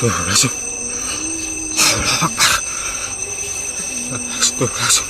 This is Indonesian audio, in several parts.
Astagfirullahaladzim. Allah Akbar. Astagfirullahaladzim.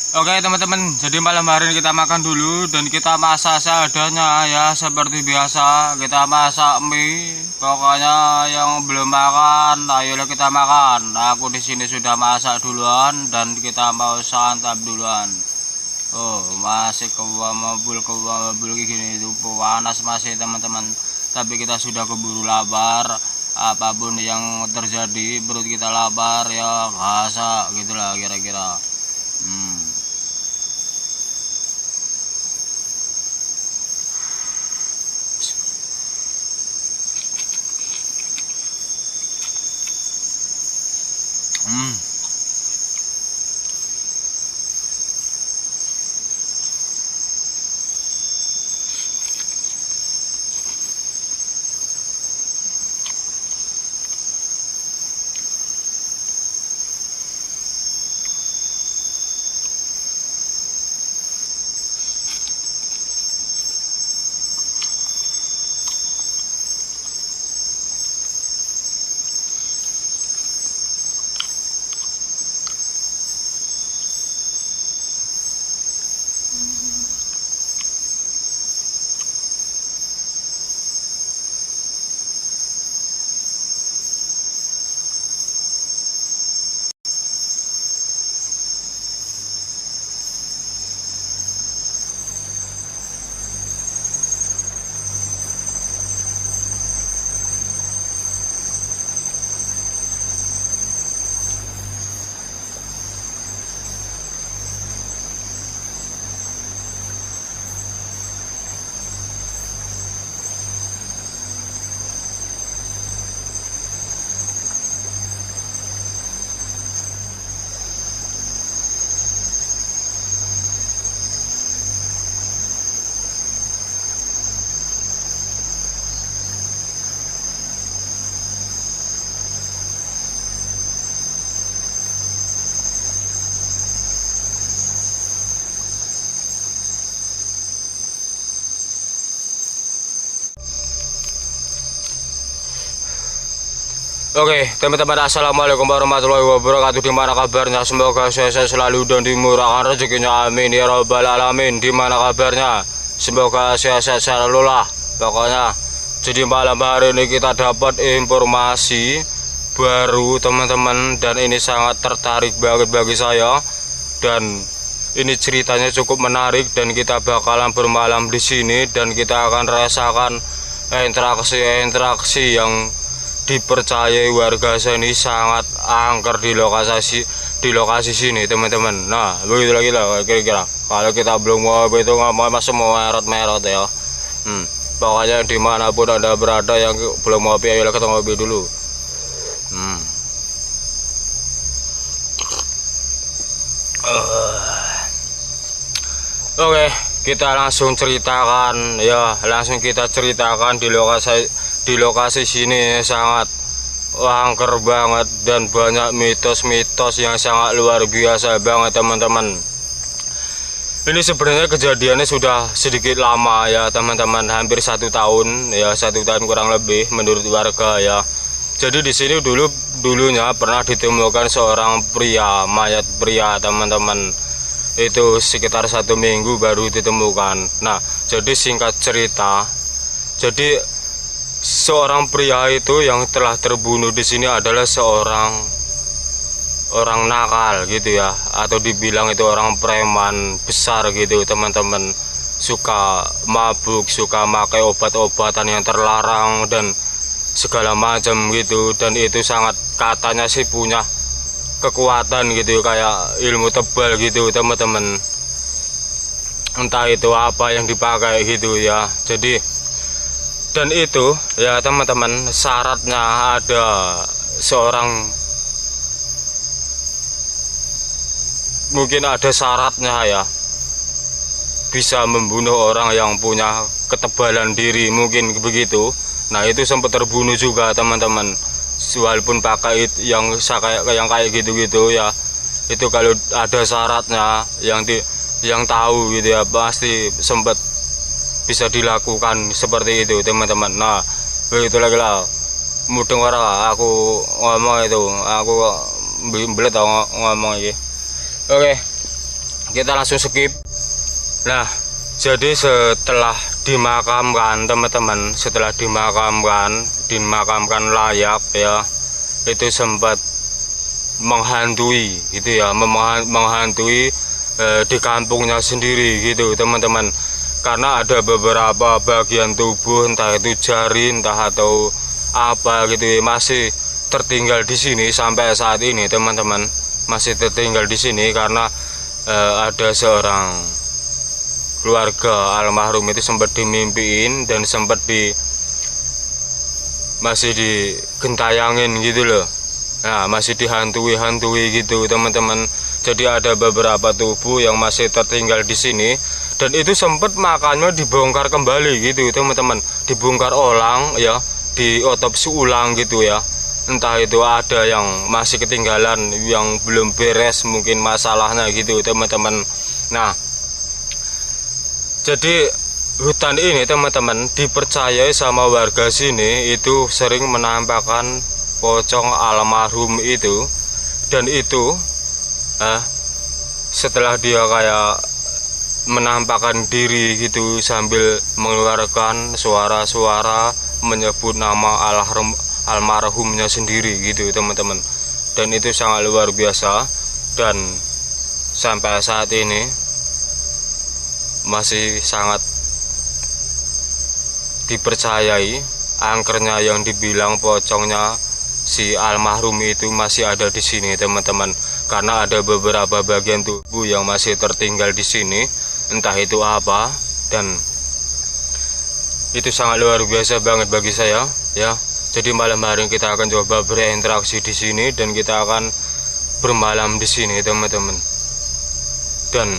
Oke teman-teman, jadi malam hari ini kita makan dulu dan kita masak seadanya ya, seperti biasa kita masak mie. Pokoknya yang belum makan, ayolah kita makan. Aku di sini sudah masak duluan dan kita mau santap duluan. Oh, masih keluar mobil gini itu panas masih teman-teman. Tapi kita sudah keburu lapar. Apapun yang terjadi, perut kita lapar ya, masak gitulah kira-kira. Oke teman-teman, assalamualaikum warahmatullahi wabarakatuh. Dimana kabarnya, semoga sehat selalu dan dimurahkan rezekinya, amin ya robbal alamin. Dimana kabarnya, semoga sehat selalu lah pokoknya. Jadi malam hari ini kita dapat informasi baru teman-teman, dan ini sangat tertarik banget bagi saya, dan ini ceritanya cukup menarik, dan kita bakalan bermalam di sini dan kita akan rasakan interaksi yang dipercayai warga sini sangat angker di lokasi sini teman-teman. Nah begitu lagi lah kira-kira. Kalau kita belum mau itu ngomong masih mau merot ya. Pokoknya dimanapun anda berada yang belum ngopi, ayolah kita ngopi dulu. Oke, kita langsung ceritakan ya, kita ceritakan di lokasi sini sangat angker banget dan banyak mitos-mitos yang sangat luar biasa banget teman-teman. Ini sebenarnya kejadiannya sudah sedikit lama ya teman-teman, hampir 1 tahun ya, 1 tahun kurang lebih menurut warga ya. Jadi di sini dulunya pernah ditemukan seorang mayat pria teman-teman. Itu sekitar 1 minggu baru ditemukan. Nah jadi singkat cerita, jadi seorang pria itu yang telah terbunuh di sini adalah seorang orang nakal gitu ya, atau dibilang itu orang preman besar gitu teman-teman. Suka mabuk, suka pakai obat-obatan yang terlarang dan segala macam gitu, dan itu sangat katanya sih punya kekuatan gitu, kayak ilmu tebal gitu teman-teman. Entah itu apa yang dipakai gitu ya. Jadi dan itu ya teman-teman, syaratnya ada mungkin ada syaratnya ya, bisa membunuh orang yang punya ketebalan diri mungkin begitu. Nah itu sempat terbunuh juga teman-teman, walaupun pakai yang kayak gitu-gitu ya. Itu kalau ada syaratnya yang tahu gitu ya, pasti sempat bisa dilakukan seperti itu teman-teman. Nah begitu lagi lah, mudeng orang aku ngomong itu, aku belet ngomong ini. Oke, kita langsung skip. Nah, jadi setelah dimakamkan teman-teman, setelah dimakamkan layak ya, itu sempat menghantui gitu ya, menghantui di kampungnya sendiri gitu teman-teman, karena ada beberapa bagian tubuh, entah itu jari, entah atau apa gitu ya, masih tertinggal di sini sampai saat ini teman-teman, masih tertinggal di sini karena ada seorang keluarga almarhum itu sempat dimimpiin dan sempat masih digentayangin gitu loh. Nah, masih dihantui gitu teman-teman. Jadi ada beberapa tubuh yang masih tertinggal di sini, dan itu sempat makamnya dibongkar kembali gitu teman-teman, dibongkar ulang ya, diotopsi ulang gitu ya. Entah itu ada yang masih ketinggalan, yang belum beres mungkin masalahnya gitu teman-teman. Nah, jadi hutan ini teman-teman dipercayai sama warga sini itu sering menampakkan pocong almarhum itu, dan itu setelah dia kayak menampakkan diri gitu sambil mengeluarkan suara-suara menyebut nama almarhumnya sendiri gitu teman-teman, dan itu sangat luar biasa, dan sampai saat ini masih sangat dipercayai angkernya yang dibilang pocongnya si almarhum itu masih ada di sini teman-teman, karena ada beberapa bagian tubuh yang masih tertinggal di sini, entah itu apa, dan itu sangat luar biasa banget bagi saya ya. Jadi malam hari kita akan coba berinteraksi di sini, dan kita akan bermalam di sini teman-teman. Dan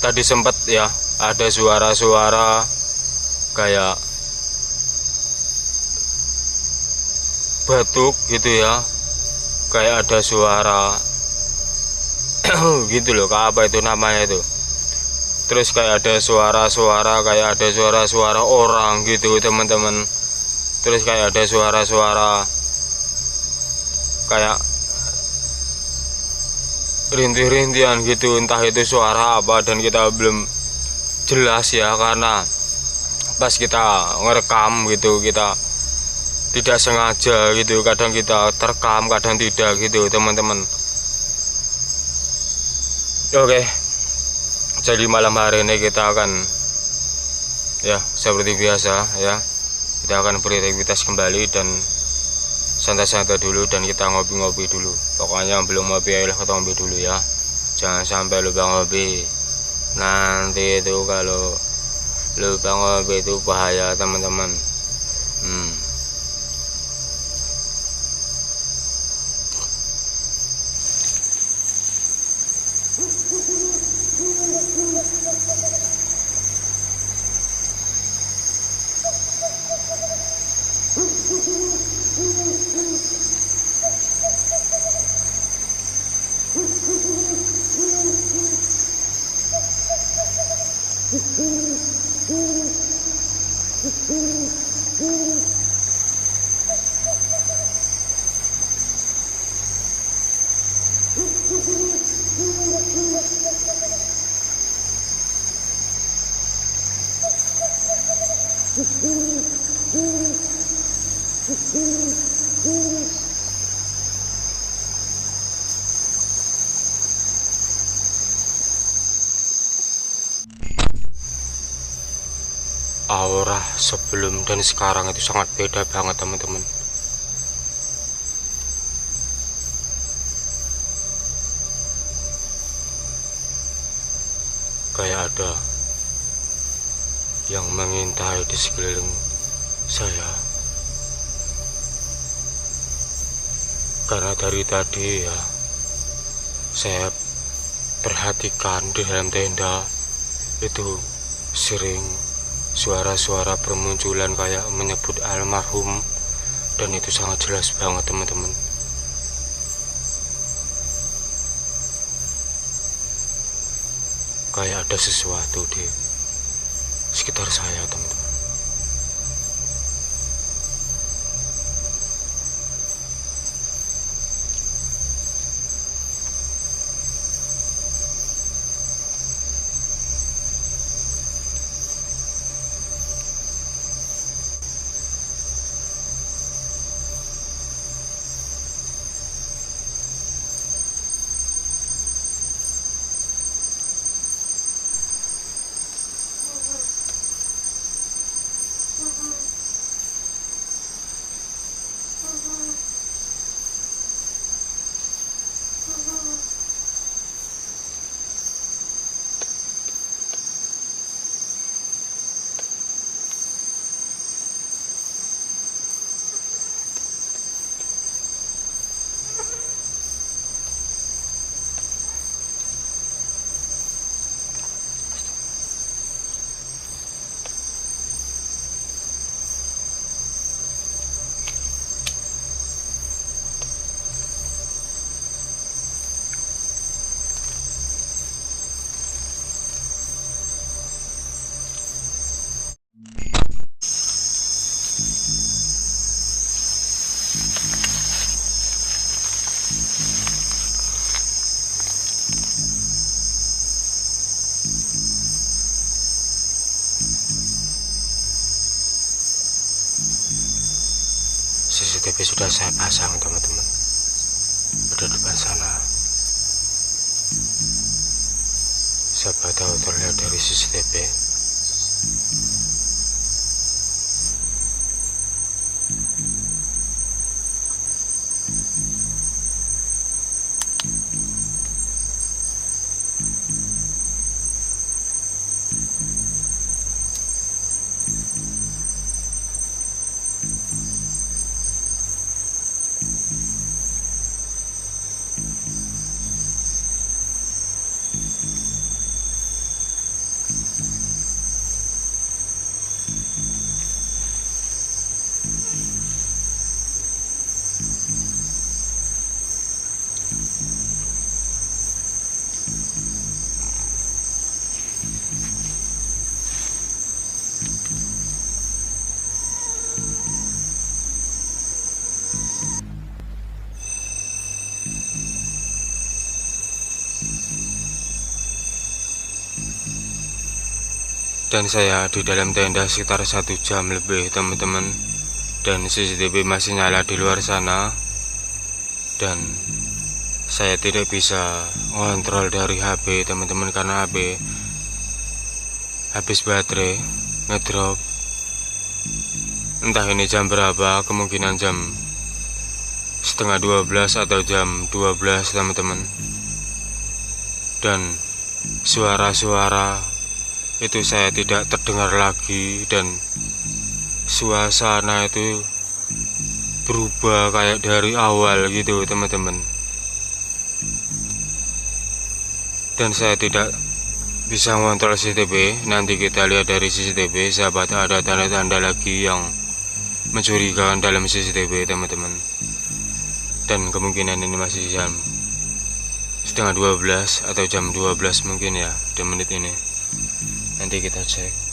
tadi sempat ya ada suara-suara kayak batuk gitu ya, kayak ada suara gitu loh, kayak apa itu namanya itu. Terus kayak ada suara-suara, kayak ada suara-suara orang gitu teman-teman. Terus kayak ada suara-suara kayak rintih-rintihan gitu, entah itu suara apa, dan kita belum jelas ya, karena pas kita ngerekam gitu kita tidak sengaja gitu, kadang kita terekam kadang tidak gitu teman-teman. Oke, jadi malam hari ini kita akan ya seperti biasa ya, kita akan beraktivitas kembali dan santai-santai dulu, dan kita ngopi-ngopi dulu. Pokoknya belum ngopi ayolah kita ngopi dulu ya, jangan sampai lupa ngopi. Nanti itu kalau lupa ngopi itu bahaya teman-teman. Aura sebelum dan sekarang itu sangat beda banget teman-teman. Kayak ada yang mengintai di sekeliling saya, karena dari tadi ya saya perhatikan di dalam tenda itu sering suara-suara bermunculan kayak menyebut almarhum, dan itu sangat jelas banget teman-teman. Kayak ada sesuatu di sekitar saya teman-teman. CCTV sudah saya pasang, teman-teman. Pada depan sana. Siapa tahu terlihat dari CCTV. Dan saya di dalam tenda sekitar 1 jam lebih, teman-teman. Dan CCTV masih nyala di luar sana. Dan saya tidak bisa ngontrol dari HP, teman-teman, karena HP habis baterai, ngedrop. Entah ini jam berapa, kemungkinan jam setengah 12 atau jam 12, teman-teman. Dan suara-suara itu saya tidak terdengar lagi, dan suasana itu berubah kayak dari awal gitu, teman-teman. Dan saya tidak bisa mengontrol CCTV. Nanti kita lihat dari CCTV, sahabat, ada tanda-tanda lagi yang mencurigakan dalam CCTV, teman-teman. Dan kemungkinan ini masih jam setengah 12 atau jam 12 mungkin ya, di menit ini. Nanti kita cek.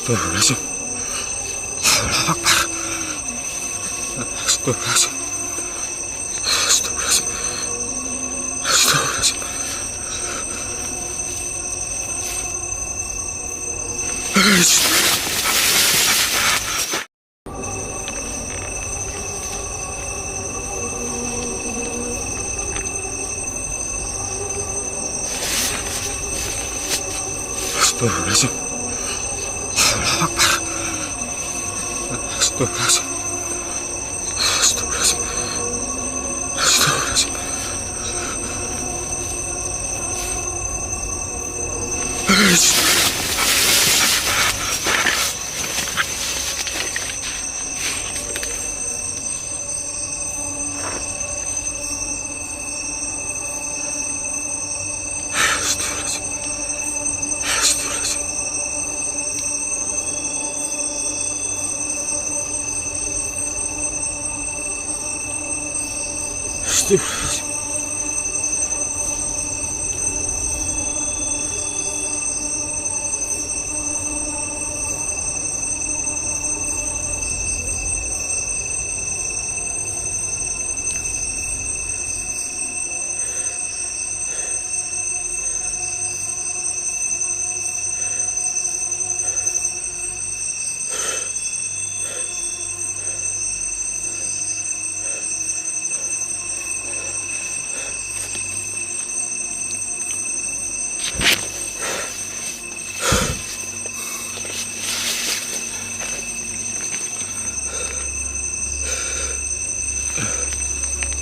Astagfirullahaladzim. Allahu Akbar. Astagfirullahaladzim. Astagfirullahaladzim. Astagfirullahaladzim. Astagfirullahaladzim. Allahu Akbar. Astagfirullahaladzim. Astagfirullahaladzim. Astagfirullahaladzim. Astagfirullahaladzim. Astagfirullahaladzim.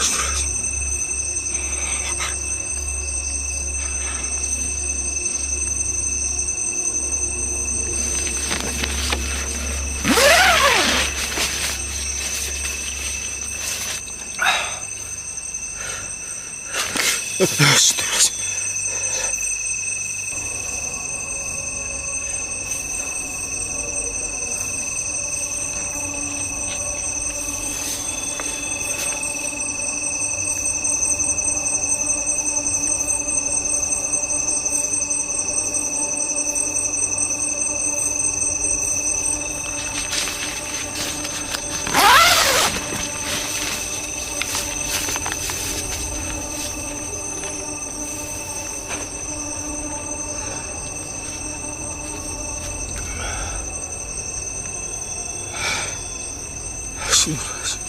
Astagfirullahaladzim. Astagfirullahaladzim. Astagfirullahaladzim.